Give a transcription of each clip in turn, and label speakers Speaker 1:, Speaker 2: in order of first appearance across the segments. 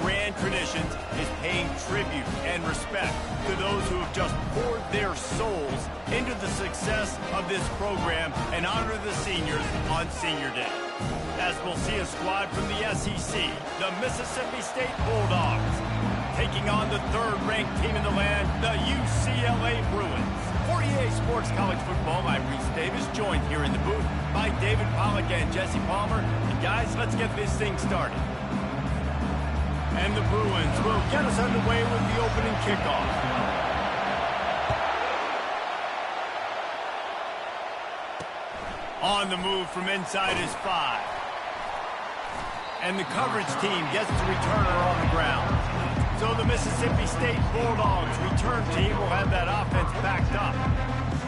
Speaker 1: grand traditions is paying tribute and respect to those who have just poured their souls into the success of this program and honor the seniors on Senior Day. As we'll see a squad from the SEC, the Mississippi State Bulldogs, taking on the third-ranked team in the land, the UCLA Bruins. For EA Sports College Football, I'm Reese Davis, joined here in the booth by David Pollack and Jesse Palmer. And guys, let's get this thing started. And the Bruins will get us underway with the opening kickoff. On the move from inside is 5. And the coverage team gets the returner on the ground. So the Mississippi State Bulldogs return team will have that offense backed up.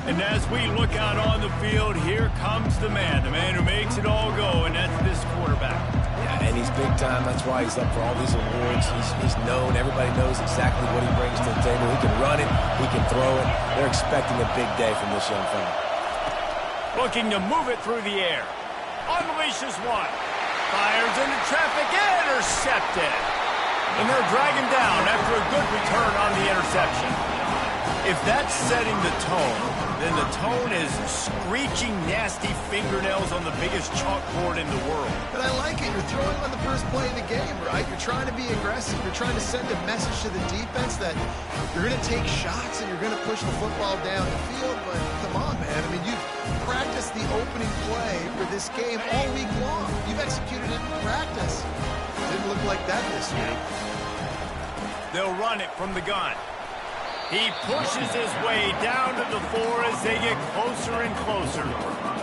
Speaker 1: And as we look out on the field, here comes the man who makes it all go, and that's this quarterback.
Speaker 2: Yeah, and he's big time. That's why he's up for all these awards. He's known. Everybody knows exactly what he brings to the table. He can run it. He can throw it. They're expecting a big day from this young fella.
Speaker 1: Looking to move it through the air. Unleashes one. Fires into traffic. Intercepted. And they'll drag him down after a good return on the interception. If that's setting the tone, then the tone is screeching nasty fingernails on the biggest chalkboard in the world.
Speaker 3: But I like it. You're throwing on the first play of the game, right? You're trying to be aggressive. You're trying to send a message to the defense that you're going to take shots and you're going to push the football down the field. But come on, man. I mean, you've practiced the opening play for this game all week long. You've executed it in practice. Didn't look like that this week.
Speaker 1: They'll run it from the gun. He pushes his way down to the floor as they get closer and closer.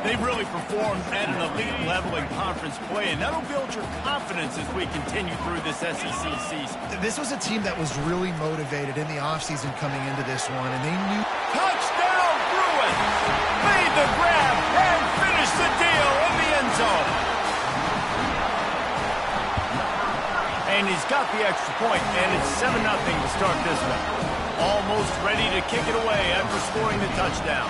Speaker 1: They've really performed at an elite level in conference play, and that'll build your confidence as we continue through this SEC season.
Speaker 3: This was a team that was really motivated in the offseason coming into this one, and they knew...
Speaker 1: Touchdown, Bruins! Made the grab and finished the deal in the end zone. And he's got the extra point, and it's 7-0 to start this one. Almost ready to kick it away after scoring the touchdown.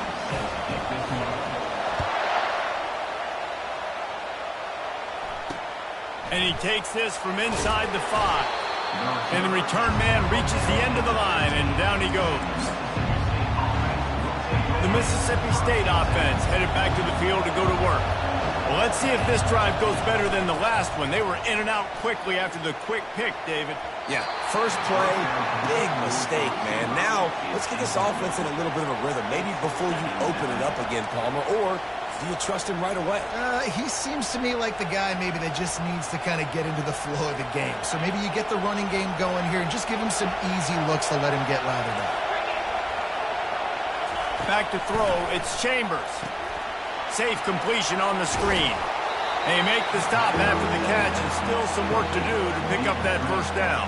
Speaker 1: And he takes this from inside the 5. And the return man reaches the end of the line, and down he goes. The Mississippi State offense headed back to the field to go to work. Well, let's see if this drive goes better than the last one. They were in and out quickly after the quick pick, David.
Speaker 2: Yeah, first play, big mistake, man. Now, let's get this offense in a little bit of a rhythm. Maybe before you open it up again, Palmer, or do you trust him right away?
Speaker 3: He seems to me like the guy maybe that just needs to kind of get into the flow of the game. So maybe you get the running game going here and just give him some easy looks to let him get louder up.
Speaker 1: Back to throw, it's Chambers. Safe completion on the screen. They make the stop after the catch, and still some work to do to pick up that first down.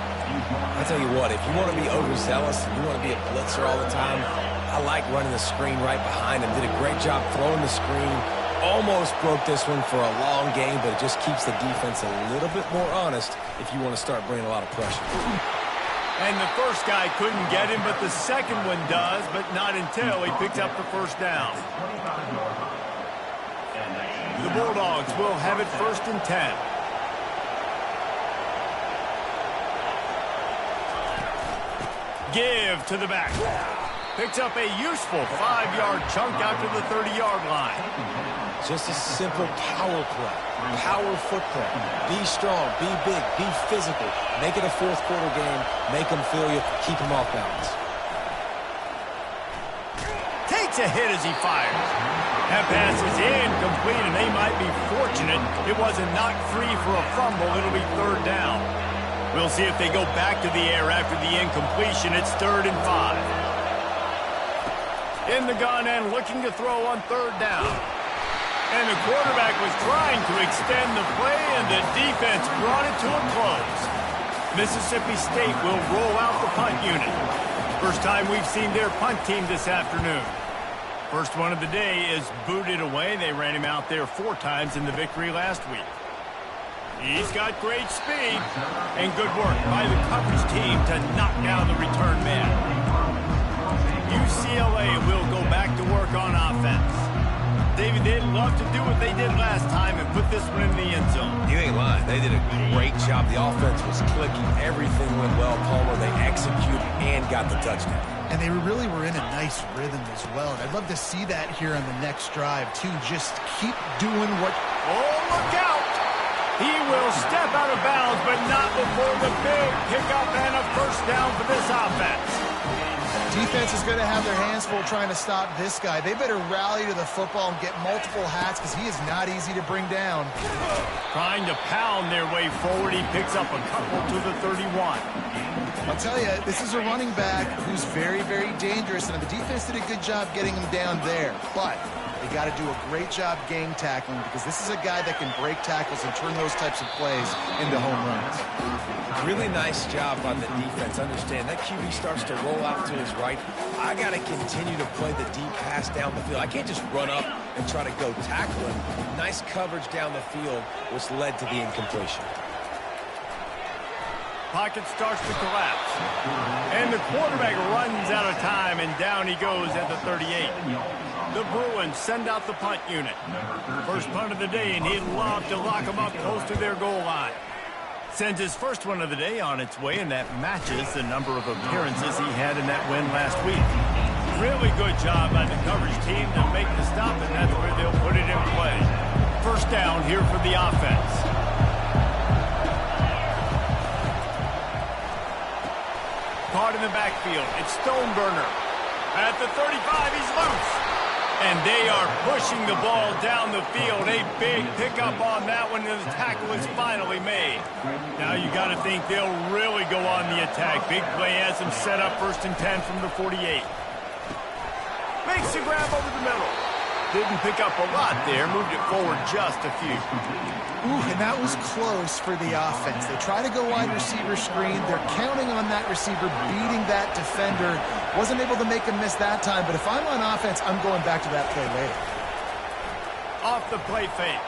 Speaker 2: I tell you what, if you want to be overzealous and you want to be a blitzer all the time, I like running the screen right behind him. Did a great job throwing the screen. Almost broke this one for a long game, but it just keeps the defense a little bit more honest if you want to start bringing a lot of pressure.
Speaker 1: And the first guy couldn't get him, but the second one does, but not until he picked up the first down. The Bulldogs will have it 1st and 10. Give to the back. Picks up a useful 5-yard chunk out to the 30-yard line.
Speaker 2: Just a simple power play. Power football. Be strong, be big, be physical. Make it a fourth quarter game. Make them feel you. Keep them off balance.
Speaker 1: Takes a hit as he fires. That pass is incomplete, and they might be fortunate it wasn't knocked free for a fumble. It'll be 3rd down. We'll see if they go back to the air after the incompletion. It's 3rd and 5. In the gun and looking to throw on 3rd down. And the quarterback was trying to extend the play, and the defense brought it to a close. Mississippi State will roll out the punt unit. First time we've seen their punt team this afternoon. First one of the day is booted away. They ran him out there 4 times in the victory last week. He's got great speed and good work by the coverage team to knock down the return man. UCLA will go back to work on offense. David, they'd love to do what they did last time and put this one in the end zone.
Speaker 2: You ain't lying. They did a great job. The offense was clicking. Everything went well, Palmer. They executed and got the touchdown.
Speaker 3: And they really were in a nice rhythm as well. And I'd love to see that here on the next drive, too. Just keep doing what...
Speaker 1: Oh, look out! He will step out of bounds, but not before the big pickup and a first down for this offense.
Speaker 3: Defense is going to have their hands full trying to stop this guy. They better rally to the football and get multiple hats because he is not easy to bring down.
Speaker 1: Trying to pound their way forward. He picks up a couple to the 31.
Speaker 3: I'll tell you, this is a running back who's very, very dangerous, and the defense did a good job getting him down there. But they got to do a great job game tackling because this is a guy that can break tackles and turn those types of plays into home runs.
Speaker 2: Really nice job on the defense. Understand, that QB starts to roll out to his right. I got to continue to play the deep pass down the field. I can't just run up and try to go tackle him. Nice coverage down the field, which led to the incompletion.
Speaker 1: Pocket starts to collapse. And the quarterback runs out of time, and down he goes at the 38. The Bruins send out the punt unit. First punt of the day, and he'd love to lock them up close to their goal line. Sends his first one of the day on its way, and that matches the number of appearances he had in that win last week. Really good job by the coverage team to make the stop, and that's where they'll put it in play. First down here for the offense. Caught in the backfield. It's Stoneburner. At the 35, he's loose. And they are pushing the ball down the field. A big pickup on that one, and the tackle is finally made. Now you got to think they'll really go on the attack. Big play has them set up 1st and 10 from the 48. Makes a grab over the middle. Didn't pick up a lot there. Moved it forward just a few.
Speaker 3: Ooh, and that was close for the offense. They try to go wide receiver screen. They're counting on that receiver beating that defender. Wasn't able to make him miss that time, but if I'm on offense, I'm going back to that play later.
Speaker 1: Off the play fake.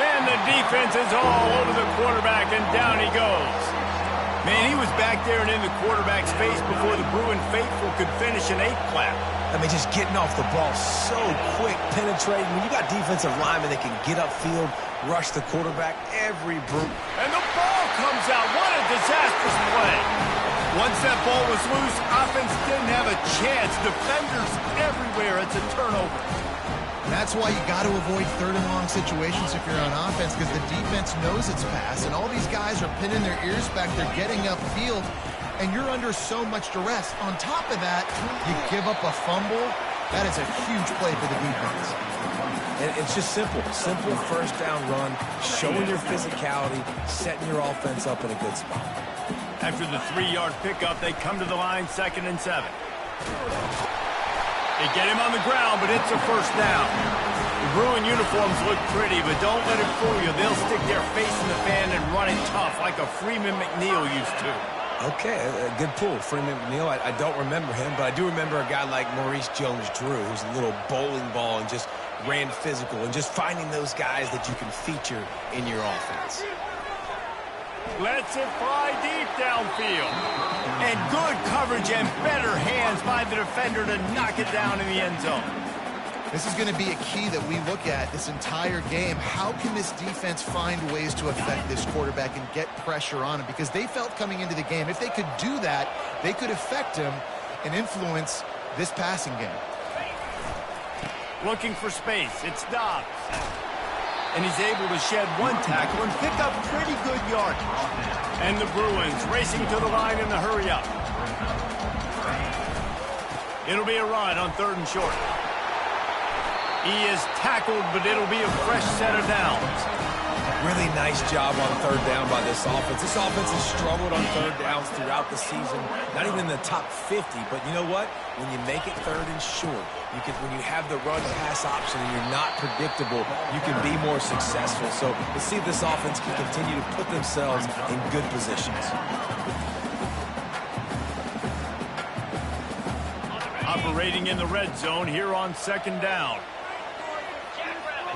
Speaker 1: And the defense is all over the quarterback, and down he goes. Man, he was back there and in the quarterback's face before the Bruin faithful could finish an 8 clap.
Speaker 2: I mean, just getting off the ball so quick, penetrating. When you got defensive linemen that can get upfield, rush the quarterback, every brute.
Speaker 1: And the ball comes out. What a disastrous play. Once that ball was loose, offense didn't have a chance. Defenders everywhere. It's a turnover.
Speaker 3: And that's why you got to avoid 3rd and long situations if you're on offense, because the defense knows it's pass, and all these guys are pinning their ears back. They're getting upfield, and you're under so much duress. On top of that, you give up a fumble. That is a huge play for the defense.
Speaker 2: And it's just simple. Simple first down run, showing your physicality, setting your offense up in a good spot.
Speaker 1: After the 3-yard pickup, they come to the line 2nd and 7. They get him on the ground, but it's a first down. The Bruin uniforms look pretty, but don't let it fool you. They'll stick their face in the fan and run it tough like a Freeman McNeil used to.
Speaker 2: Okay, a good pull. Freeman McNeil, I don't remember him, but I do remember a guy like Maurice Jones-Drew, who's a little bowling ball and just ran physical, and just finding those guys that you can feature in your offense.
Speaker 1: Lets it fly deep downfield. And good coverage and better hands by the defender to knock it down in the end zone.
Speaker 3: This is going to be a key that we look at this entire game. How can this defense find ways to affect this quarterback and get pressure on him? Because they felt coming into the game, if they could do that, they could affect him and influence this passing game.
Speaker 1: Looking for space. It's Dobbs. And he's able to shed 1 tackle and pick up pretty good yardage. And the Bruins racing to the line in the hurry-up. It'll be a run on 3rd and short. He is tackled, but it'll be a fresh set of downs.
Speaker 2: Really nice job on 3rd down by this offense. This offense has struggled on 3rd downs throughout the season. Not even in the top 50, but you know what? When you make it 3rd and short, when you have the run-pass option and you're not predictable, you can be more successful. So let's see if this offense can continue to put themselves in good positions.
Speaker 1: Operating in the red zone here on 2nd down.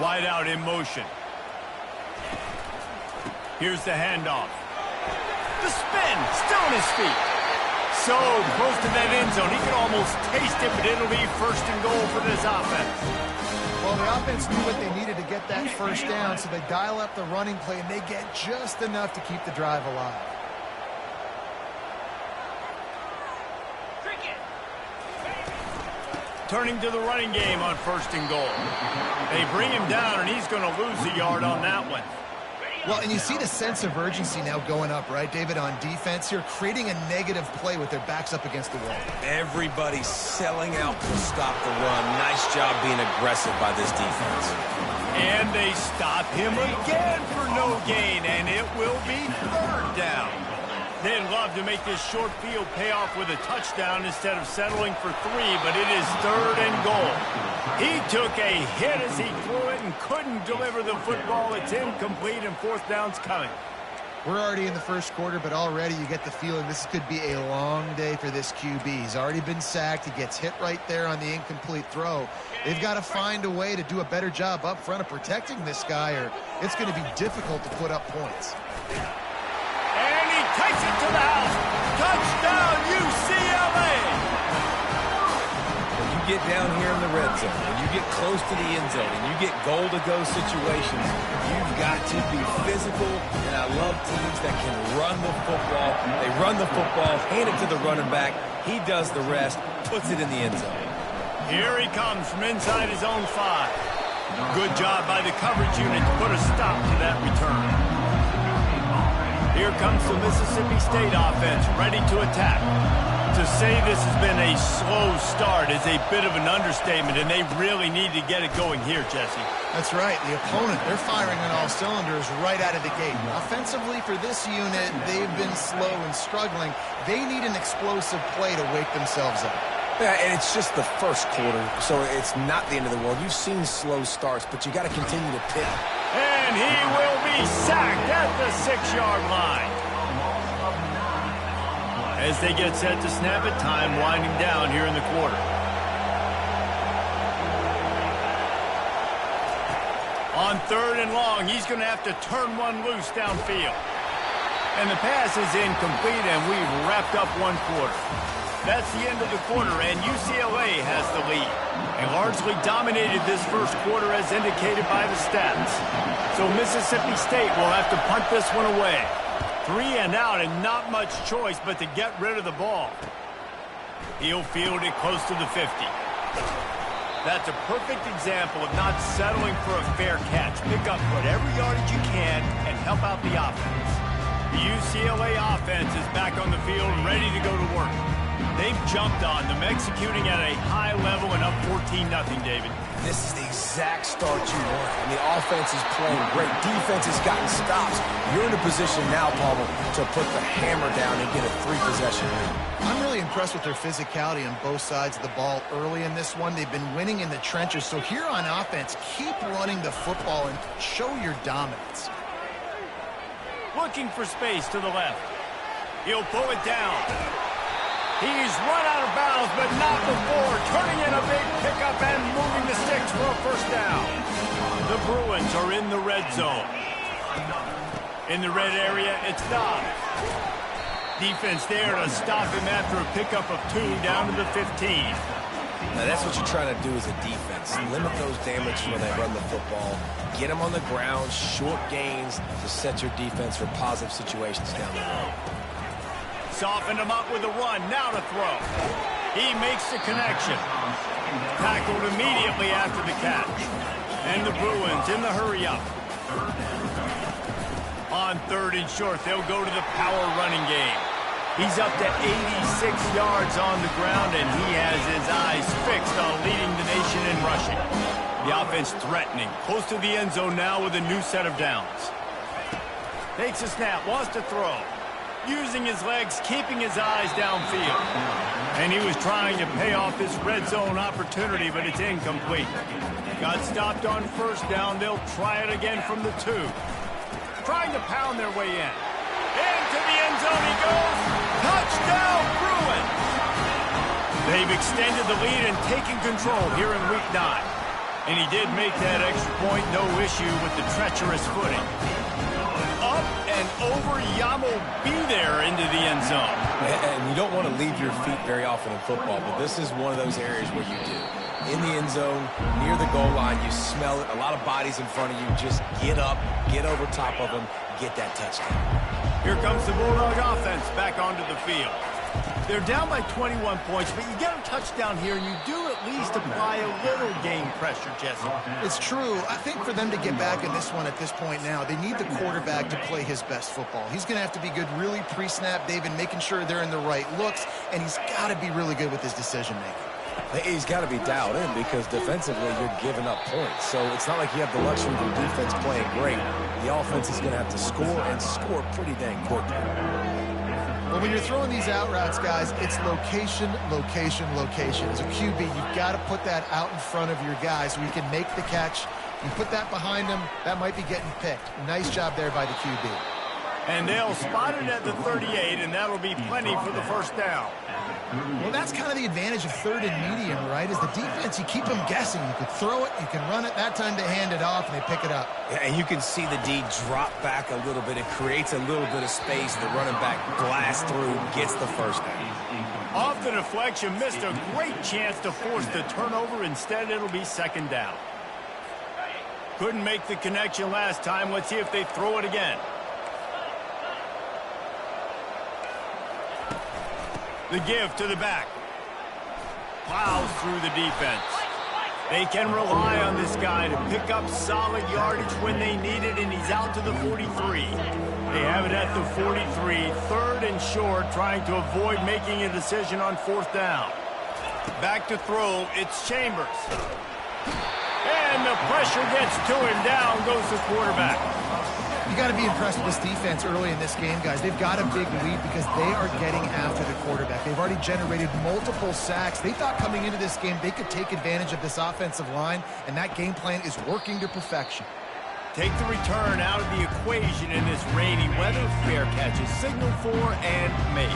Speaker 1: Wide out in motion. Here's the handoff. The spin, still on his feet. So close to that end zone. He can almost taste it, but it'll be 1st and goal for this offense.
Speaker 3: Well, the offense knew what they needed to get that first down, so they dial up the running play, and they get just enough to keep the drive alive.
Speaker 1: Turning to the running game on 1st and goal. They bring him down, and he's going to lose a yard on that one.
Speaker 3: Well, and you see the sense of urgency now going up, right, David, on defense here, creating a negative play with their backs up against the wall.
Speaker 2: Everybody's selling out to stop the run. Nice job being aggressive by this defense.
Speaker 1: And they stop him again for no gain, and it will be 3rd down. They'd love to make this short field pay off with a touchdown instead of settling for 3, but it is 3rd and goal. He took a hit as he threw it and couldn't deliver the football. It's incomplete, and 4th down's coming.
Speaker 3: We're already in the first quarter, but already you get the feeling this could be a long day for this QB. He's already been sacked. He gets hit right there on the incomplete throw. They've got to find a way to do a better job up front of protecting this guy, or it's going to be difficult to put up points.
Speaker 1: And he takes it to the house. Touchdown, UCLA!
Speaker 2: When you get down here in the red zone, when you get close to the end zone, and you get goal-to-go situations, you've got to be physical, and I love teams that can run the football. They run the football, hand it to the running back. He does the rest, puts it in the end zone.
Speaker 1: Here he comes from inside his own 5. Good job by the coverage unit to put a stop to that return. Here comes the Mississippi State offense, ready to attack. To say this has been a slow start is a bit of an understatement, and they really need to get it going here, Jesse.
Speaker 3: That's right. The opponent, they're firing on all cylinders right out of the gate. Offensively, for this unit, they've been slow and struggling. They need an explosive play to wake themselves up.
Speaker 2: Yeah, and it's just the first quarter, so it's not the end of the world. You've seen slow starts, but you got to continue to pick.
Speaker 1: And he will be sacked at the 6-yard line. As they get set to snap it, time winding down here in the quarter. On 3rd and long, he's going to have to turn one loose downfield. And the pass is incomplete, and we've wrapped up 1 quarter. That's the end of the quarter, and UCLA has the lead. They largely dominated this first quarter as indicated by the stats. So Mississippi State will have to punt this one away. 3 and out, and not much choice but to get rid of the ball. He'll field it close to the 50. That's a perfect example of not settling for a fair catch. Pick up whatever yardage you can and help out the offense. The UCLA offense is back on the field, ready to go to work. They've jumped on them, executing at a high level and up 14-0, David.
Speaker 2: This is the exact start you want. And the offense is playing great. Defense has gotten stops. You're in a position now, Palmer, to put the hammer down and get a 3-possession lead.
Speaker 3: I'm really impressed with their physicality on both sides of the ball early in this one. They've been winning in the trenches. So here on offense, keep running the football and show your dominance.
Speaker 1: Looking for space to the left. He'll pull it down. He's run out of bounds, but not before turning in a big pickup and moving the sticks for a 1st down. The Bruins are in the red zone. In the red area, it's Dobbs. Defense there to stop him after a pickup of 2 down to the 15.
Speaker 2: Now, that's what you're trying to do as a defense. Limit those damages when they run the football. Get them on the ground, short gains to set your defense for positive situations down the road.
Speaker 1: Softened him up with a run, now to throw. He makes the connection. Tackled immediately after the catch. And the Bruins in the hurry-up. On 3rd and short, they'll go to the power running game. He's up to 86 yards on the ground, and he has his eyes fixed on leading the nation in rushing. The offense threatening, close to the end zone now with a new set of downs. Takes a snap, wants to throw. Using his legs, keeping his eyes downfield. And he was trying to pay off this red zone opportunity, but it's incomplete. Got stopped on 1st down. They'll try it again from the 2. Trying to pound their way in. Into the end zone he goes. Touchdown, Bruins! They've extended the lead and taken control here in Week 9. And he did make that extra point, no issue with the treacherous footing. Up and over, Yamo be there into the end zone.
Speaker 2: And you don't want to leave your feet very often in football, but this is one of those areas where you do. in the end zone, near the goal line. You smell it. A lot of bodies in front of you. Just get up, get over top of them, get that touchdown.
Speaker 1: Here comes the Bulldog offense back onto the field. They're down by 21 points, but you get a touchdown here, and you do at least apply a little game pressure, Jesse.
Speaker 3: It's true. I think for them to get back in this one at this point now, they need the quarterback to play his best football. He's going to have to be good really pre-snap, David, making sure they're in the right looks, and he's got to be really good with his decision-making.
Speaker 2: He's got to be dialed in because defensively you're giving up points. So it's not like you have the luxury of your defense playing great. The offense is going to have to score and score pretty dang quickly.
Speaker 3: Well, when you're throwing these out routes, guys, it's location, location, location. As a QB, you've got to put that out in front of your guys so you can make the catch. You put that behind them, that might be getting picked. Nice job there by the QB.
Speaker 1: And they'll spot it at the 38, and that'll be plenty for the first down.
Speaker 3: Well, that's kind of the advantage of third and medium, right? Is the defense, you keep them guessing. You could throw it, you can run it. That time they hand it off, and they pick it up.
Speaker 2: Yeah, and you can see the D drop back a little bit. It creates a little bit of space. The running back blasts through, gets the first down.
Speaker 1: Off the deflection, missed a great chance to force the turnover. Instead, it'll be second down. Couldn't make the connection last time. Let's see if they throw it again. The give to the back. Plows through the defense. They can rely on this guy to pick up solid yardage when they need it, and he's out to the 43. They have it at the 43, third and short, trying to avoid making a decision on fourth down. Back to throw, it's Chambers. And the pressure gets to him. Down goes the quarterback.
Speaker 3: You got to be impressed with this defense early in this game, guys. They've got a big lead because they are getting after the quarterback. They've already generated multiple sacks. They thought coming into this game they could take advantage of this offensive line, and that game plan is working to perfection.
Speaker 1: Take the return out of the equation in this rainy weather. Fair catch is signaled for and made.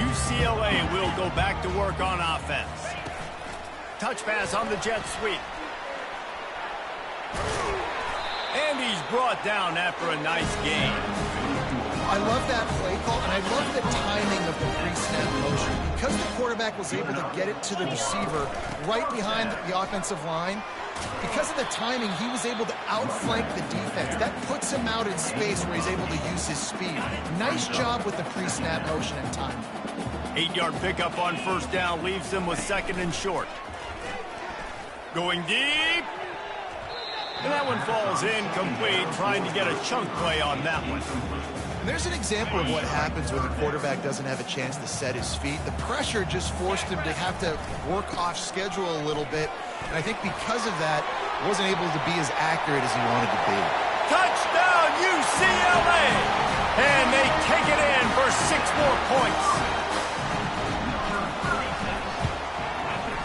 Speaker 1: UCLA will go back to work on offense. Touch pass on the jet sweep. And he's brought down after a nice gain.
Speaker 3: I love that play call, and I love the timing of the pre-snap motion. Because the quarterback was able to get it to the receiver right behind the offensive line, because of the timing, he was able to outflank the defense. That puts him out in space where he's able to use his speed. Nice job with the pre-snap motion and timing.
Speaker 1: 8-yard pickup on first down leaves them with second and short. Going deep. And that one falls incomplete, trying to get a chunk play on that one.
Speaker 3: And there's an example of what happens when the quarterback doesn't have a chance to set his feet. The pressure just forced him to have to work off schedule a little bit. And I think because of that, wasn't able to be as accurate as he wanted to be.
Speaker 1: Touchdown, UCLA! And they take it in for 6 more points.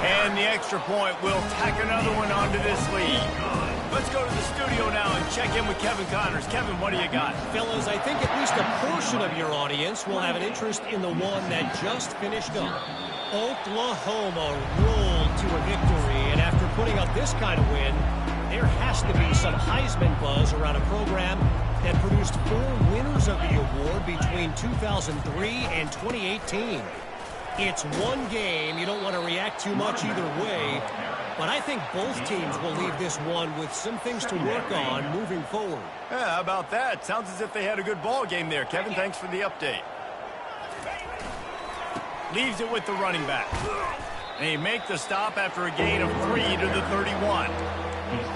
Speaker 1: And the extra point will tack another one onto this lead. Let's go to the studio now and check in with Kevin Connors. Kevin, what do you got?
Speaker 4: Fellas, I think at least a portion of your audience will have an interest in the one that just finished up. Oklahoma rolled to a victory, and after putting up this kind of win, there has to be some Heisman buzz around a program that produced 4 winners of the award between 2003 and 2018. It's one game. You don't want to react too much either way. But I think both teams will leave this one with some things to work on moving forward.
Speaker 1: Yeah, how about that? Sounds as if they had a good ball game there. Kevin, thanks for the update. Leaves it with the running back. They make the stop after a gain of 3 to the 31.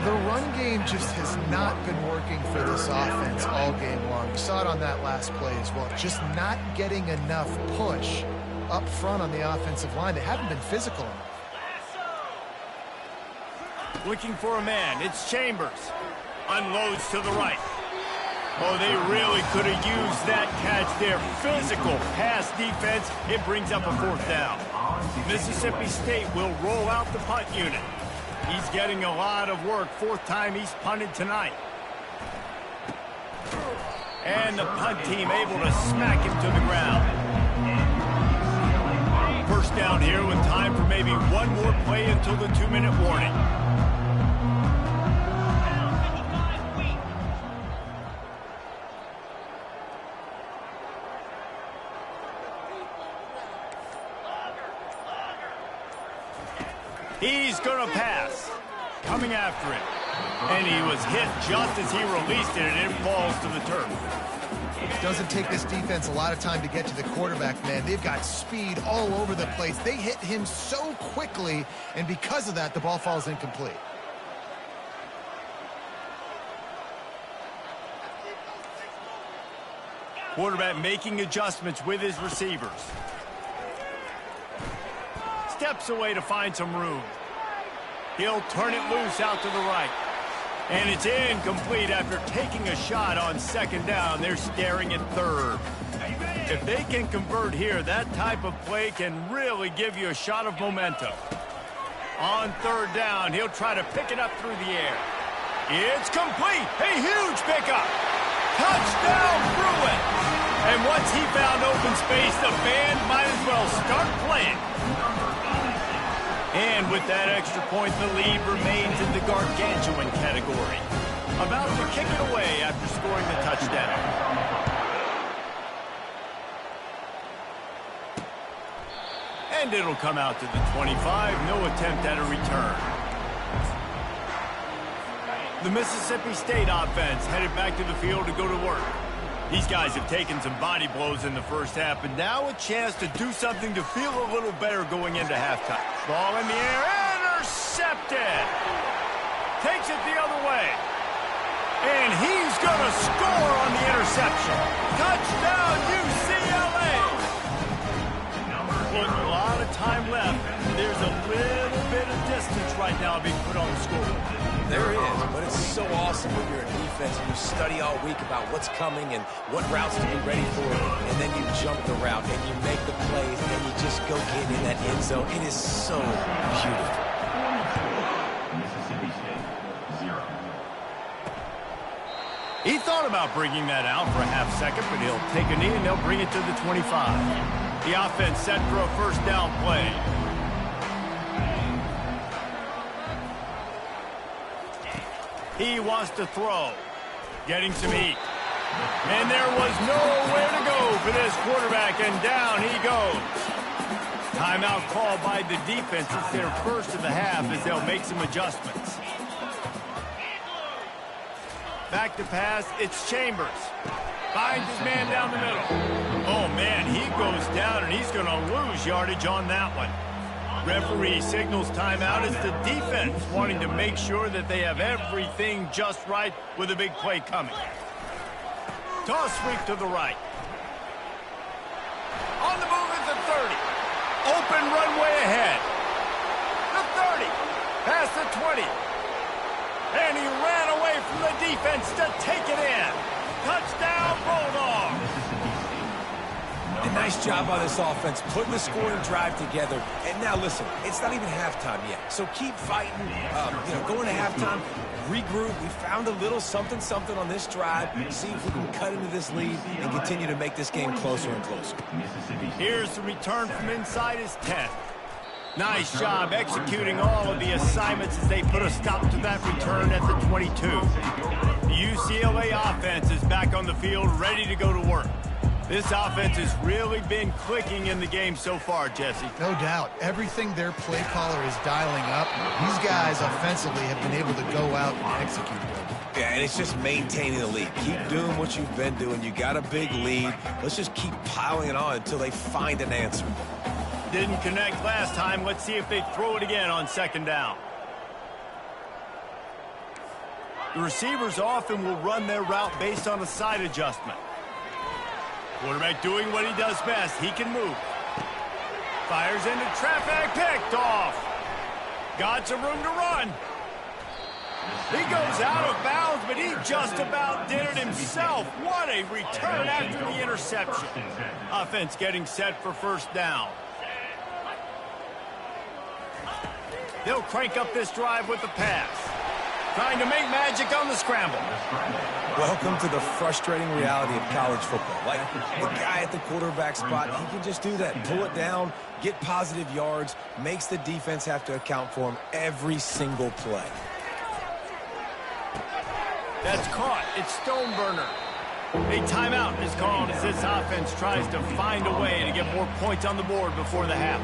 Speaker 3: The run game just has not been working for this offense all game long. We saw it on that last play as well. Just not getting enough push up front on the offensive line. They haven't been physical enough.
Speaker 1: Looking for a man. It's Chambers. Unloads to the right. Oh, they really could have used that catch there. Physical pass defense. It brings up a 4th down. Mississippi State will roll out the punt unit. He's getting a lot of work. 4th time he's punted tonight. And the punt team able to smack him to the ground. First down here with time for maybe one more play until the 2-minute warning. He's going to pass. Coming after it. And he was hit just as he released it, and it falls to the turf.
Speaker 3: It doesn't take this defense a lot of time to get to the quarterback, man. They've got speed all over the place. They hit him so quickly, and because of that, the ball falls incomplete.
Speaker 1: Quarterback making adjustments with his receivers. Steps away to find some room. He'll turn it loose out to the right. And it's incomplete after taking a shot on second down. They're staring at third. If they can convert here, that type of play can really give you a shot of momentum. On third down, he'll try to pick it up through the air. It's complete. A huge pickup. Touchdown, Bruin. And once he found open space, the band might as well start playing. And with that extra point, the lead remains in the gargantuan category. About to kick it away after scoring the touchdown. And it'll come out to the 25. No attempt at a return. The Mississippi State offense headed back to the field to go to work. These guys have taken some body blows in the first half, but now a chance to do something to feel a little better going into halftime. Ball in the air, intercepted. Takes it the other way. And he's going to score on the interception. Touchdown, UCLA. With a lot of time left, there's a little bit of distance right now being put on the scoreboard.
Speaker 2: There is, but it's so awesome when you're a defense and you study all week about what's coming and what routes to be ready for, and then you jump the route and you make the plays and you just go get in that end zone. It is so beautiful.
Speaker 5: Mississippi State, 0.
Speaker 1: He thought about bringing that out for a half second, but he'll take a knee and they'll bring it to the 25. The offense set for a first down play. He wants to throw. Getting some heat. And there was nowhere to go for this quarterback, and down he goes. Timeout called by the defense. It's their first of the half as they'll make some adjustments. Back to pass. It's Chambers. Finds his man down the middle. Oh, man, he goes down, and he's going to lose yardage on that one. Referee signals timeout. It's the defense wanting to make sure that they have everything just right with a big play coming. Toss sweep to the right. On the move at the 30. Open runway ahead. The 30. Past the 20. And he ran away from the defense to take it in. Touchdown, Bulldogs.
Speaker 2: A nice job by this offense, putting the scoring drive together. And now, listen, it's not even halftime yet. So keep fighting, going to halftime, regroup. We found a little something on this drive. See if we can cut into this lead and continue to make this game closer and closer.
Speaker 1: Here's the return from inside his 10. Nice job executing all of the assignments as they put a stop to that return at the 22. The UCLA offense is back on the field, ready to go to work. This offense has really been clicking in the game so far, Jesse.
Speaker 3: No doubt. Everything their play caller is dialing up, these guys offensively have been able to go out and execute it.
Speaker 2: Yeah, and it's just maintaining the lead. Keep doing what you've been doing. You got a big lead. Let's just keep piling it on until they find an answer.
Speaker 1: Didn't connect last time. Let's see if they throw it again on second down. The receivers often will run their route based on a side adjustment. Quarterback doing what he does best. He can move. Fires into traffic. Picked off. Got some room to run. He goes out of bounds, but he just about did it himself. What a return after the interception. Offense getting set for first down. They'll crank up this drive with the pass. Trying to make magic on the scramble.
Speaker 2: Welcome to the frustrating reality of college football. Like, the guy at the quarterback spot, he can just do that. Pull it down, get positive yards, makes the defense have to account for him every single play.
Speaker 1: That's caught. It's Stoneburner. A timeout is called as this offense tries to find a way to get more points on the board before the half.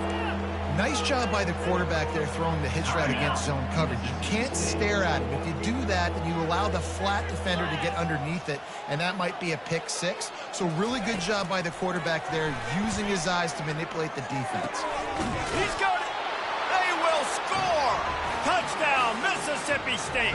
Speaker 3: Nice job by the quarterback there throwing the hitch route against zone coverage. You can't stare at him. If you do that, then you allow the flat defender to get underneath it, and that might be a pick six. So really good job by the quarterback there, using his eyes to manipulate the defense.
Speaker 1: He's got it. They will score. Touchdown, Mississippi State.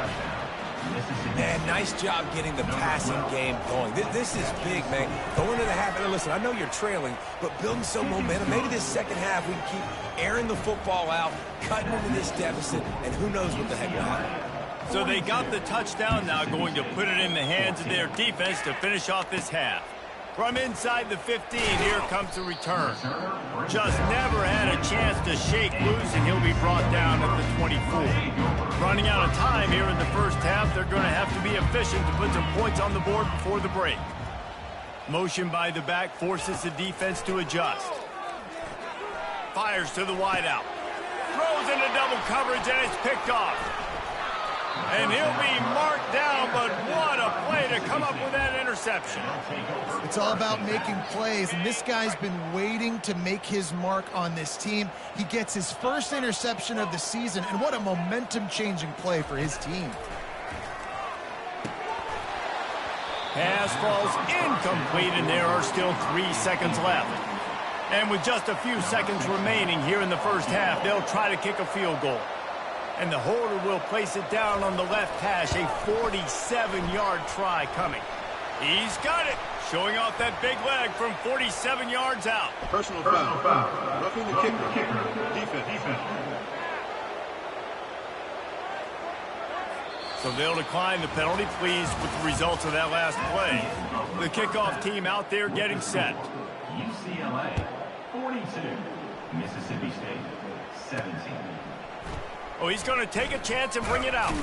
Speaker 2: Man, nice job getting the passing game going. This is big, man. Going into the half, and listen, I know you're trailing, but building some momentum. Maybe this second half we can keep airing the football out, cutting into this deficit, and who knows what the heck will happen.
Speaker 1: So they got the touchdown, now going to put it in the hands of their defense to finish off this half. From inside the 15, here comes the return. Just never had a chance to shake loose, and he'll be brought down at the 24. Running out of time here in the first half, they're going to have to be efficient to put some points on the board before the break. Motion by the back forces the defense to adjust. Fires to the wideout. Throws into double coverage, and it's picked off. And he'll be marked down, but what a play to come up with that interception.
Speaker 3: It's all about making plays, and this guy's been waiting to make his mark on this team. He gets his first interception of the season, and what a momentum-changing play for his team.
Speaker 1: Pass falls incomplete, and there are still 3 seconds left. And with just a few seconds remaining here in the first half, they'll try to kick a field goal. And the holder will place it down on the left hash, a 47-yard try coming. He's got it, showing off that big leg from 47 yards out.
Speaker 5: Personal foul. Roughing the kicker. Defense.
Speaker 1: So they'll decline the penalty, pleased with the results of that last play. The kickoff team out there getting set.
Speaker 6: UCLA 42, Mississippi State 17.
Speaker 1: Oh, he's going to take a chance and bring it out.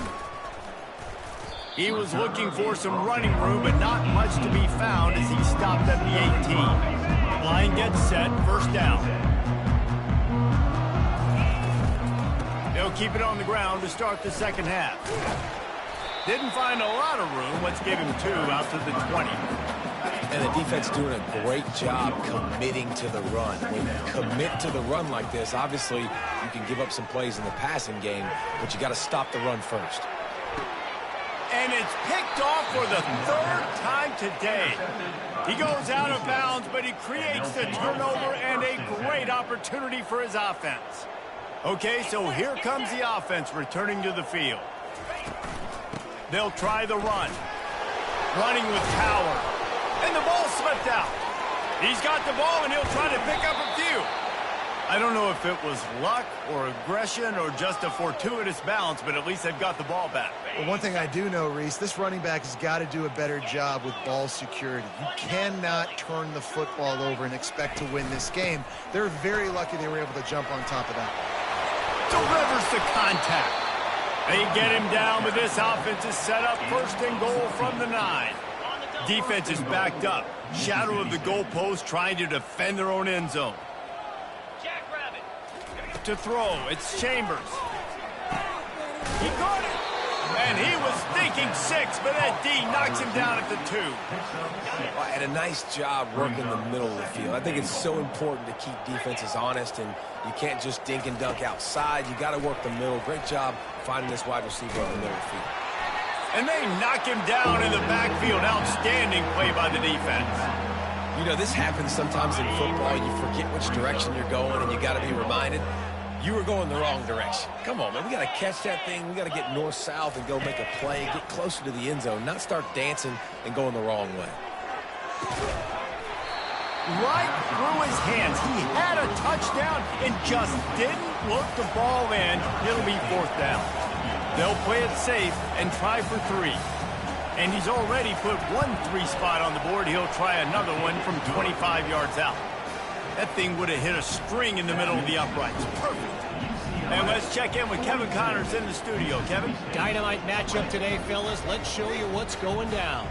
Speaker 1: He was looking for some running room, but not much to be found as he stopped at the 18. Line gets set, first down. They'll keep it on the ground to start the second half. Didn't find a lot of room. Let's give him 2 out to the 20.
Speaker 2: And the defense doing a great job committing to the run. When you commit to the run like this, obviously you can give up some plays in the passing game, but you got to stop the run first.
Speaker 1: And it's picked off for the 3rd time today. He goes out of bounds, but he creates the turnover and a great opportunity for his offense. Okay, so here comes the offense returning to the field. They'll try the run. Running with power. And the ball slipped out. He's got the ball, and he'll try to pick up a few. I don't know if it was luck or aggression or just a fortuitous bounce, but at least they've got the ball back.
Speaker 3: Well, one thing I do know, Reese, this running back has got to do a better job with ball security. You cannot turn the football over and expect to win this game. They're very lucky they were able to jump on top of that.
Speaker 1: Delivers the contact. They get him down, but this offense is set up first and goal from the 9. Defense is backed up. Shadow of the goalpost trying to defend their own end zone. To throw, it's Chambers. He caught it. And he was thinking 6, but that D knocks him down at the 2.
Speaker 2: Well, and a nice job working the middle of the field. I think it's so important to keep defenses honest, and you can't just dink and dunk outside. You got to work the middle. Great job finding this wide receiver in the middle of the field.
Speaker 1: And they knock him down in the backfield. Outstanding play by the defense.
Speaker 2: You know, this happens sometimes in football. You forget which direction you're going, and you got to be reminded, you were going the wrong direction. Come on, man. We got to catch that thing. We got to get north-south and go make a play, get closer to the end zone, not start dancing and going the wrong way.
Speaker 1: Right through his hands. He had a touchdown and just didn't look the ball in. It'll be 4th down. They'll play it safe and try for 3. And he's already put 1 3 spot on the board. He'll try another one from 25 yards out. That thing would have hit a string in the middle of the uprights. Perfect. And let's check in with Kevin Connors in the studio. Kevin?
Speaker 4: Dynamite matchup today, fellas. Let's show you what's going down.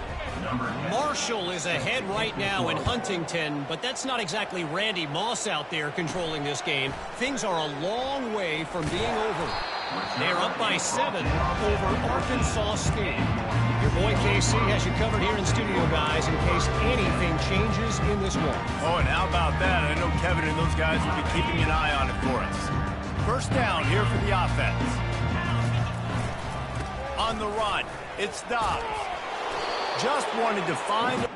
Speaker 4: Marshall is ahead right now in Huntington, but that's not exactly Randy Moss out there controlling this game. Things are a long way from being over. They're up by 7 over Arkansas State. Your boy KC has you covered here in studio, guys, in case anything changes in this one.
Speaker 1: Oh, and how about that? I know Kevin evident those guys will be keeping an eye on it for us. First down here for the offense. On the run, it's Dobbs. Just wanted to find...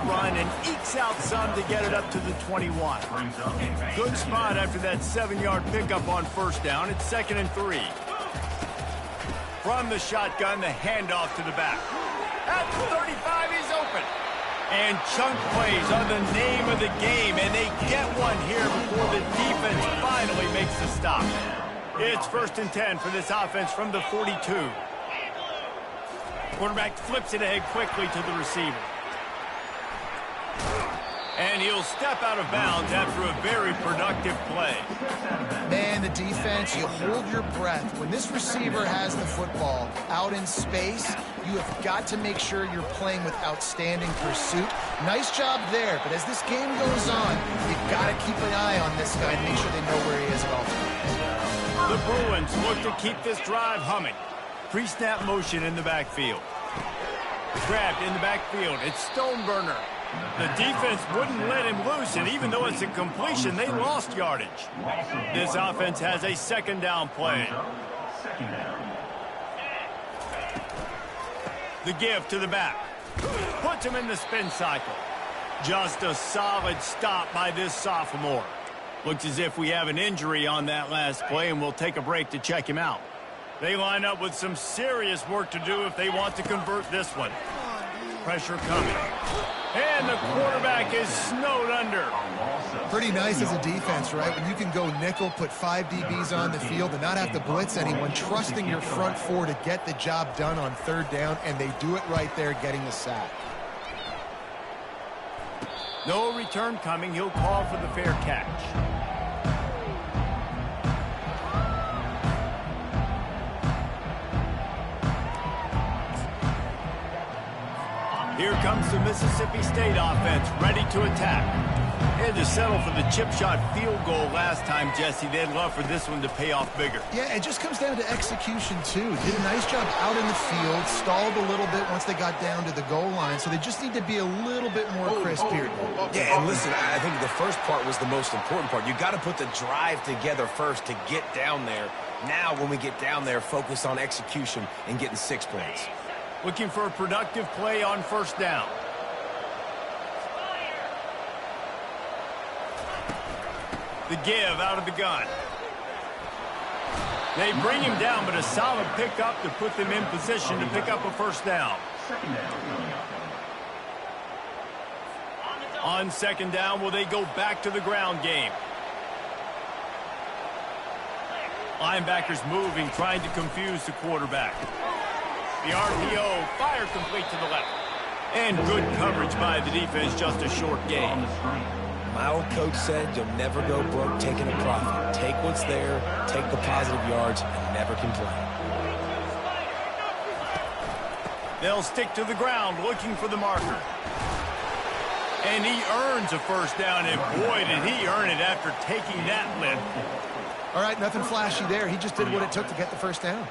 Speaker 1: run and ekes out some to get it up to the 21. Good spot after that 7-yard pickup on first down. It's 2nd and 3. From the shotgun, the handoff to the back. At the 35, he's open. And chunk plays are the name of the game, and they get one here before the defense finally makes the stop. It's 1st and 10 for this offense from the 42. Quarterback flips it ahead quickly to the receiver. And he'll step out of bounds after a very productive play.
Speaker 3: Man, the defense, you hold your breath. When this receiver has the football out in space, you have got to make sure you're playing with outstanding pursuit. Nice job there, but as this game goes on, you've got to keep an eye on this guy and make sure they know where he is at all times.
Speaker 1: The Bruins look to keep this drive humming. Pre-snap motion in the backfield. Grabbed in the backfield. It's Stoneburner. The defense wouldn't let him loose, and even though it's a completion, they lost yardage. This offense has a 2nd down play. The give to the back. Puts him in the spin cycle. Just a solid stop by this sophomore. Looks as if we have an injury on that last play, and we'll take a break to check him out. They line up with some serious work to do if they want to convert this one. Pressure coming. And the quarterback is snowed under.
Speaker 3: Pretty nice as a defense, right? When you can go nickel, put 5 DBs on the field and not have to blitz anyone, trusting your front four to get the job done on 3rd down, and they do it right there, getting the sack.
Speaker 1: No return coming. He'll call for the fair catch. Here comes the Mississippi State offense, ready to attack. They had to settle for the chip shot field goal last time, Jesse. They'd love for this one to pay off bigger.
Speaker 3: Yeah, it just comes down to execution, too. Did a nice job out in the field, stalled a little bit once they got down to the goal line, so they just need to be a little bit more crisp here.
Speaker 2: Yeah, and listen, I think the first part was the most important part. You got to put the drive together first to get down there. Now, when we get down there, focus on execution and getting 6 points.
Speaker 1: Looking for a productive play on 1st down. The give out of the gun. They bring him down, but a solid pickup to put them in position to pick up a 1st down. On 2nd down, will they go back to the ground game? Linebackers moving, trying to confuse the quarterback. The RPO, fire complete to the left. And good coverage by the defense, just a short gain.
Speaker 2: My old coach said you'll never go broke taking a profit. Take what's there, take the positive yards, and never complain.
Speaker 1: They'll stick to the ground looking for the marker. And he earns a 1st down, and boy, did he earn it after taking that lift.
Speaker 3: All right, nothing flashy there. He just did what it took to get the 1st down.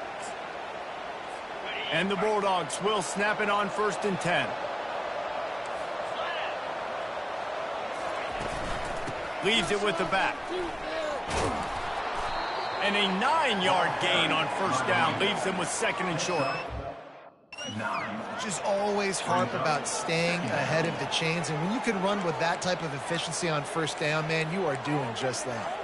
Speaker 1: And the Bulldogs will snap it on 1st and 10. Leaves it with the back. And a 9-yard gain on 1st down leaves them with 2nd and short.
Speaker 3: Just always harp about staying ahead of the chains, and when you can run with that type of efficiency on 1st down, man, you are doing just that.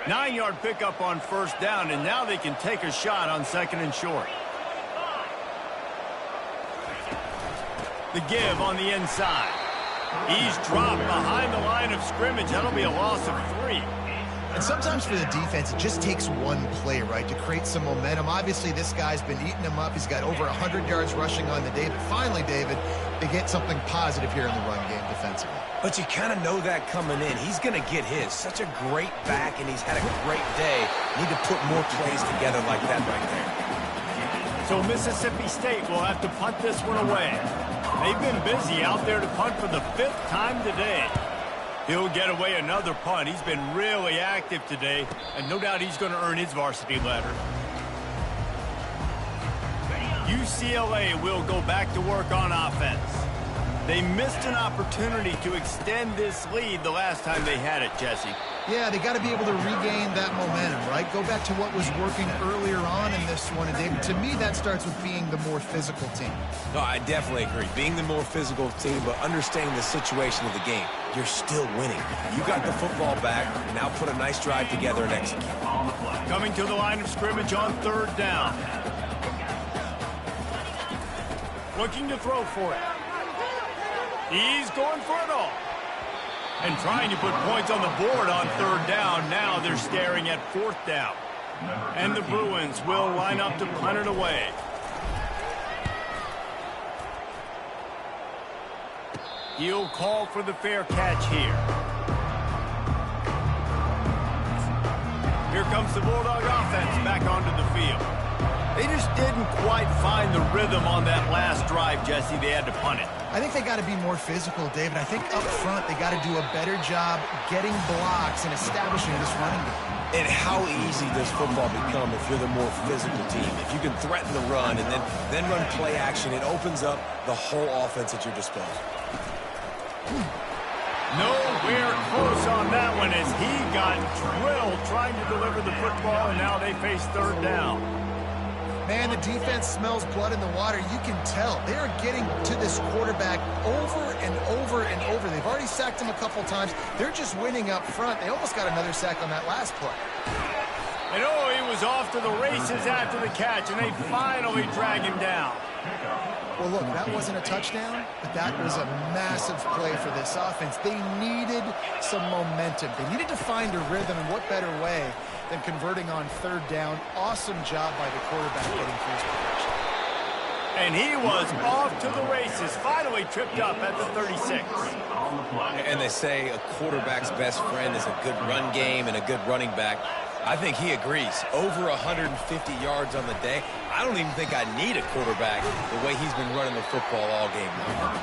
Speaker 1: 9-yard pickup on 1st down, and now they can take a shot on 2nd and short. The give on the inside. He's dropped behind the line of scrimmage. That'll be a loss of 3.
Speaker 3: And sometimes for the defense, it just takes one play, right, to create some momentum. Obviously, this guy's been eating them up. He's got over 100 yards rushing on the day. But finally, David, they get something positive here in the run game defensively.
Speaker 2: But you kind of know that coming in. He's going to get his. Such a great back, and he's had a great day. Need to put more plays together like that right there.
Speaker 1: So Mississippi State will have to punt this one away. They've been busy out there to punt for the 5th time today. He'll get away another punt. He's been really active today, and no doubt he's going to earn his varsity letter. UCLA will go back to work on offense. They missed an opportunity to extend this lead the last time they had it, Jesse.
Speaker 3: Yeah, they got to be able to regain that momentum, right? Go back to what was working earlier on in this one. And David, to me, that starts with being the more physical team.
Speaker 2: No, I definitely agree. Being the more physical team, but understanding the situation of the game. You're still winning. You got the football back. Now put a nice drive together and execute.
Speaker 1: Coming to the line of scrimmage on 3rd down. Looking to throw for it. He's going for it all. And trying to put points on the board on 3rd down. Now they're staring at 4th down. And the Bruins will line up to punt it away. He'll call for the fair catch here. Here comes the Bulldog offense back onto the field. They just didn't quite find the rhythm on that last drive, Jesse. They had to punt it.
Speaker 3: I think they got to be more physical, David. I think up front they got to do a better job getting blocks and establishing this running game.
Speaker 2: And how easy does football become if you're the more physical team? If you can threaten the run and then run play action, it opens up the whole offense at your disposal.
Speaker 1: Nowhere close on that one as he got drilled trying to deliver the football, and now they face 3rd down.
Speaker 3: Man, the defense smells blood in the water. You can tell. They are getting to this quarterback over and over and over. They've already sacked him a couple times. They're just winning up front. They almost got another sack on that last play.
Speaker 1: And oh, he was off to the races after the catch, and they finally drag him down.
Speaker 3: Well, look, that wasn't a touchdown, but that was a massive play for this offense. They needed some momentum. They needed to find a rhythm, and what better way than converting on 3rd down. Awesome job by the quarterback getting through his protection.
Speaker 1: And he was off to the races, finally tripped up at the 36.
Speaker 2: And they say a quarterback's best friend is a good run game and a good running back. I think he agrees. Over 150 yards on the day. I don't even think I need a quarterback the way he's been running the football all game long.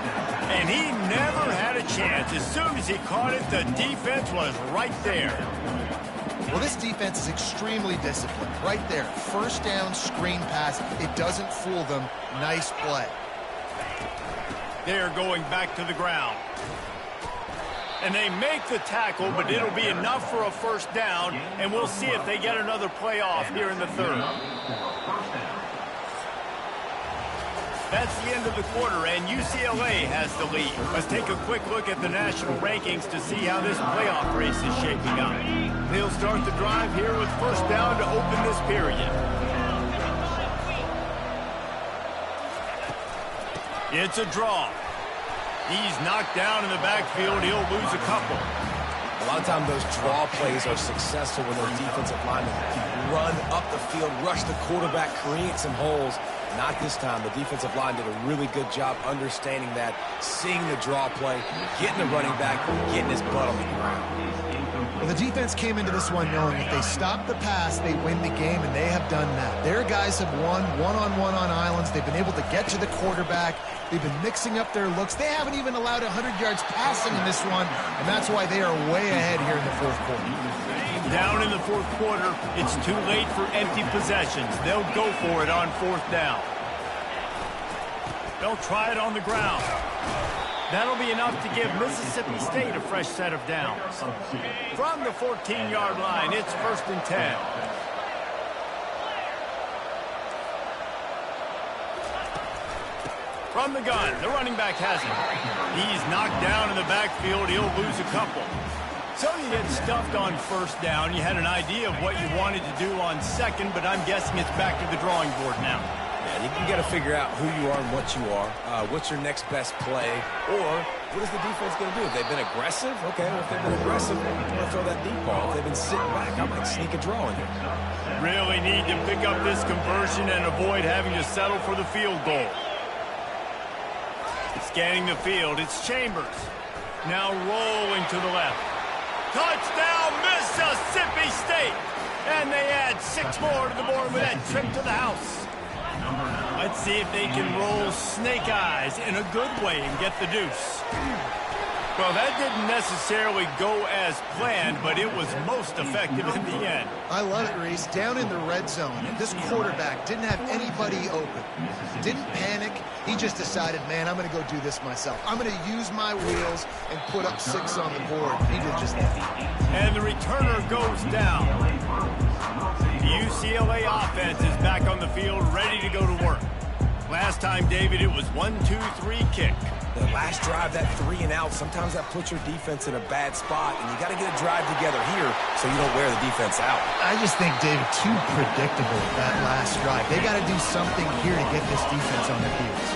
Speaker 1: And he never had a chance. As soon as he caught it, the defense was right there.
Speaker 3: Well, this defense is extremely disciplined. Right there, 1st down, screen pass. It doesn't fool them. Nice play.
Speaker 1: They're going back to the ground. And they make the tackle, but it'll be enough for a 1st down, and we'll see if they get another play off here in the 3rd. That's the end of the quarter, and UCLA has the lead. Let's take a quick look at the national rankings to see how this playoff race is shaping up. They'll start the drive here with 1st down to open this period. It's a draw. He's knocked down in the backfield. He'll lose a couple.
Speaker 2: A lot of times those draw plays are successful when those defensive linemen run up the field, rush the quarterback, create some holes. Not this time. The defensive line did a really good job understanding that, seeing the draw play, getting the running back, getting his butt on the ground.
Speaker 3: Well, the defense came into this one knowing if they stop the pass, they win the game, and they have done that. Their guys have won one-on-one on islands. They've been able to get to the quarterback. They've been mixing up their looks. They haven't even allowed 100 yards passing in this one, and that's why they are way ahead here in the 4th quarter.
Speaker 1: Down in the 4th quarter, it's too late for empty possessions. They'll go for it on 4th down. They'll try it on the ground. That'll be enough to give Mississippi State a fresh set of downs. From the 14-yard line, it's 1st and 10. From the gun, the running back has it. He's knocked down in the backfield. He'll lose a couple. So you get stuffed on 1st down. You had an idea of what you wanted to do on 2nd, but I'm guessing it's back to the drawing board now.
Speaker 2: Yeah, you got to figure out who you are and what you are. What's your next best play? Or what is the defense going to do? If they've been aggressive, okay, well, if they've been aggressive, I'm going to throw that deep ball. If they've been sitting back, I might sneak a draw in here.
Speaker 1: Really need to pick up this conversion and avoid having to settle for the field goal. Scanning the field, it's Chambers. Now rolling to the left. Touchdown, Mississippi State! And they add 6 more to the board with that trip to the house. Let's see if they can roll snake eyes in a good way and get the deuce. Well, that didn't necessarily go as planned, but it was most effective in the end.
Speaker 3: I love it, Reese. Down in the red zone, this quarterback didn't have anybody open. Didn't panic. He just decided, man, I'm going to go do this myself. I'm going to use my wheels and put up 6 on the board. He did just that.
Speaker 1: And the returner goes down. The UCLA offense is back on the field, ready to go to work. Last time, David, it was 1-2-3 kick.
Speaker 2: The last drive, that 3 and out, sometimes that puts your defense in a bad spot, and you got to get a drive together here so you don't wear the defense out.
Speaker 3: I just think, David, too predictable that last drive. They got to do something here to get this defense on their heels.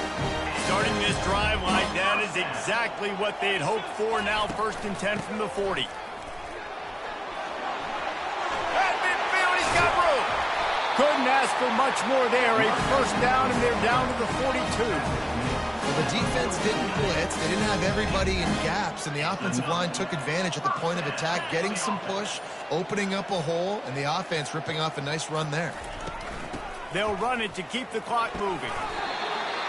Speaker 1: Starting this drive like that is exactly what they had hoped for. Now 1st and 10 from the 40. At midfield, he's got room. Couldn't ask for much more there. A 1st down, and they're down to the 42.
Speaker 3: Well, the defense didn't blitz. They didn't have everybody in gaps, and the offensive line took advantage at the point of attack, getting some push, opening up a hole, and the offense ripping off a nice run there.
Speaker 1: They'll run it to keep the clock moving.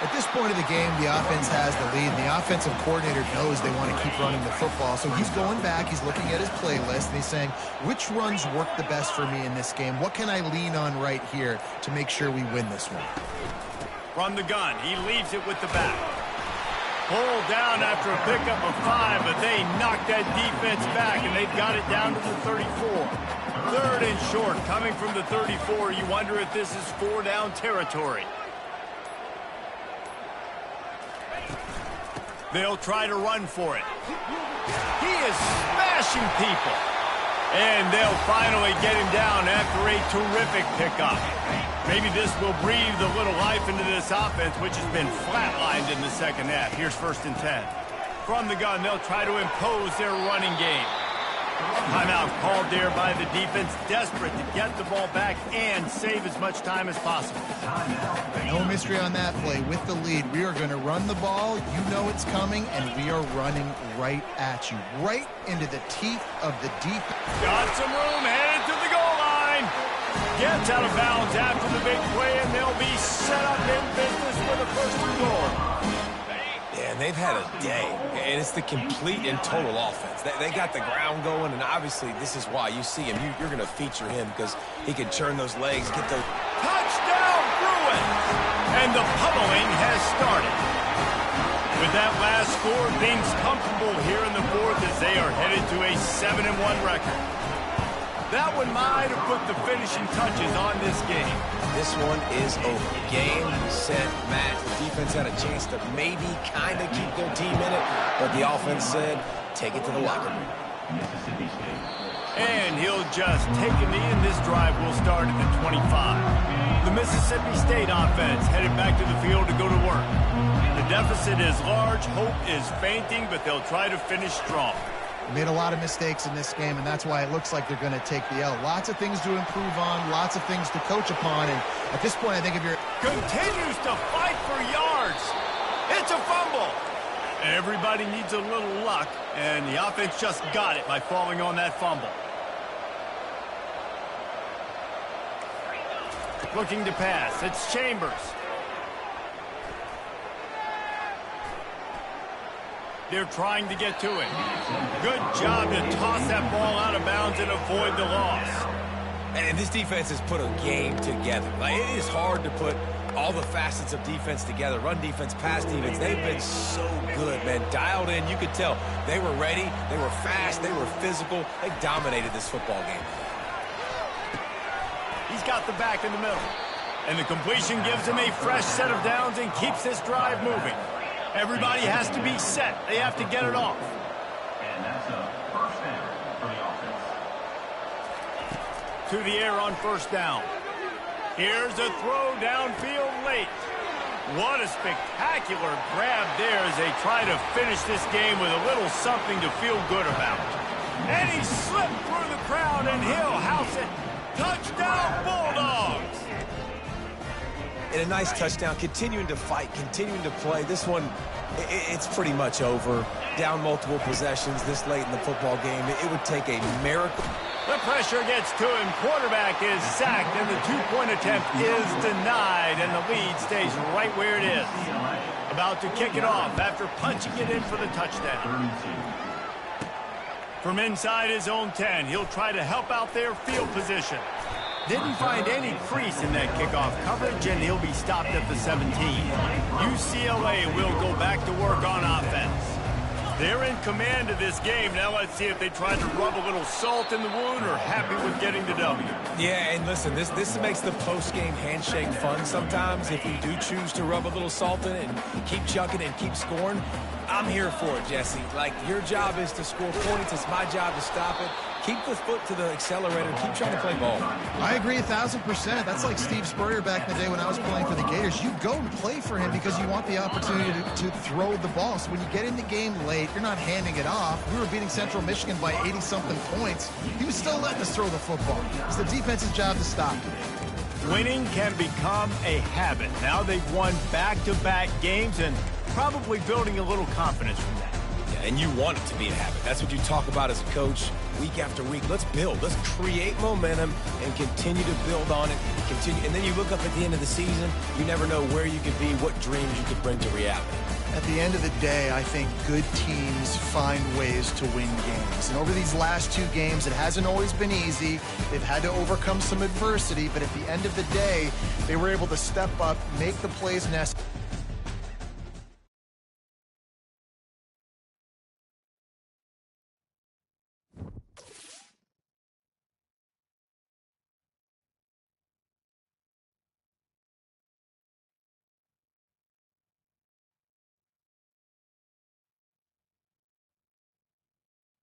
Speaker 3: At this point of the game, the offense has the lead, and the offensive coordinator knows they want to keep running the football. So he's going back, he's looking at his playlist, and he's saying, which runs work the best for me in this game? What can I lean on right here to make sure we win this one?
Speaker 1: From the gun, he leaves it with the back. Pulled down after a pickup of 5, but they knocked that defense back, and they've got it down to the 34. 3rd and short, coming from the 34. You wonder if this is 4-down territory. They'll try to run for it. He is smashing people. And they'll finally get him down after a terrific pickup. Maybe this will breathe a little life into this offense, which has been flatlined in the 2nd half. Here's 1st and 10. From the gun, they'll try to impose their running game. Timeout called there by the defense, desperate to get the ball back and save as much time as possible.
Speaker 3: No mystery on that play. With the lead, we are going to run the ball. You know it's coming, and we are running right at you, right into the teeth of the defense.
Speaker 1: Got some room, headed to the goal line. Gets out of bounds after the big play, and they'll be set up in business for the 1st and goal.
Speaker 2: Yeah, and they've had a day, and it's the complete and total offense. They got the ground going, and obviously this is why you see him. You're going to feature him because he can churn those legs, get those...
Speaker 1: Touchdown, Bruins! And the pummeling has started. With that last score, things comfortable here in the 4th as they are headed to a 7-1 record. That one might have put the finishing touches on this game.
Speaker 2: This one is over. Game, set, match. The defense had a chance to maybe kind of keep their team in it, but the offense said, take it to the locker room.
Speaker 6: Mississippi State.
Speaker 1: And he'll just take a knee, and this drive will start at the 25. The Mississippi State offense headed back to the field to go to work. The deficit is large, hope is fainting, but they'll try to finish strong.
Speaker 3: They made a lot of mistakes in this game, and that's why it looks like they're going to take the L. Lots of things to improve on, lots of things to coach upon, and at this point, I think if you're...
Speaker 1: Continues to fight for yards. It's a fumble. Everybody needs a little luck, and the offense just got it by falling on that fumble. Looking to pass. It's Chambers. They're trying to get to it. Good job to toss that ball out of bounds and avoid the loss.
Speaker 2: And this defense has put a game together. Like, it is hard to put all the facets of defense together. Run defense, pass defense. They've been so good, man. Dialed in. You could tell they were ready. They were fast. They were physical. They dominated this football game.
Speaker 1: He's got the back in the middle. And the completion gives him a fresh set of downs and keeps this drive moving. Everybody has to be set. They have to get it off.
Speaker 6: And that's a 1st down for the offense.
Speaker 1: To the air on 1st down. Here's a throw downfield late. What a spectacular grab there as they try to finish this game with a little something to feel good about. And he slipped through the crowd, and he'll house it. Touchdown, Bulldogs!
Speaker 2: And a nice touchdown, continuing to fight, continuing to play. This one, it's pretty much over. Down multiple possessions this late in the football game. It would take a miracle.
Speaker 1: The pressure gets to him. Quarterback is sacked, and the two-point attempt is denied, and the lead stays right where it is. About to kick it off after punching it in for the touchdown. From inside his own 10, he'll try to help out their field position. Didn't find any crease in that kickoff coverage, and he'll be stopped at the 17. UCLA will go back to work on offense. They're in command of this game. Now let's see if they try to rub a little salt in the wound or happy with getting the W.
Speaker 2: Yeah, and listen, this makes the post-game handshake fun sometimes. If you do choose to rub a little salt in it and keep chucking and keep scoring, I'm here for it, Jesse. Like, your job is to score points. It's my job to stop it. Keep the foot to the accelerator. Keep trying to play ball.
Speaker 3: I agree 1,000%. That's like Steve Spurrier back in the day when I was playing for the Gators. You go and play for him because you want the opportunity to throw the ball. So when you get in the game late, you're not handing it off. We were beating Central Michigan by 80-something points. He was still letting us throw the football. It's the defense's job to stop it.
Speaker 1: Winning can become a habit. Now they've won back-to-back games and probably building a little confidence from that.
Speaker 2: Yeah, and you want it to be a habit. That's what you talk about as a coach week after week. Let's build. Let's create momentum and continue to build on it. And then you look up at the end of the season, you never know where you could be, what dreams you could bring to reality.
Speaker 3: At the end of the day, I think good teams find ways to win games. And over these last two games, it hasn't always been easy. They've had to overcome some adversity, but at the end of the day, they were able to step up, make the plays necessary.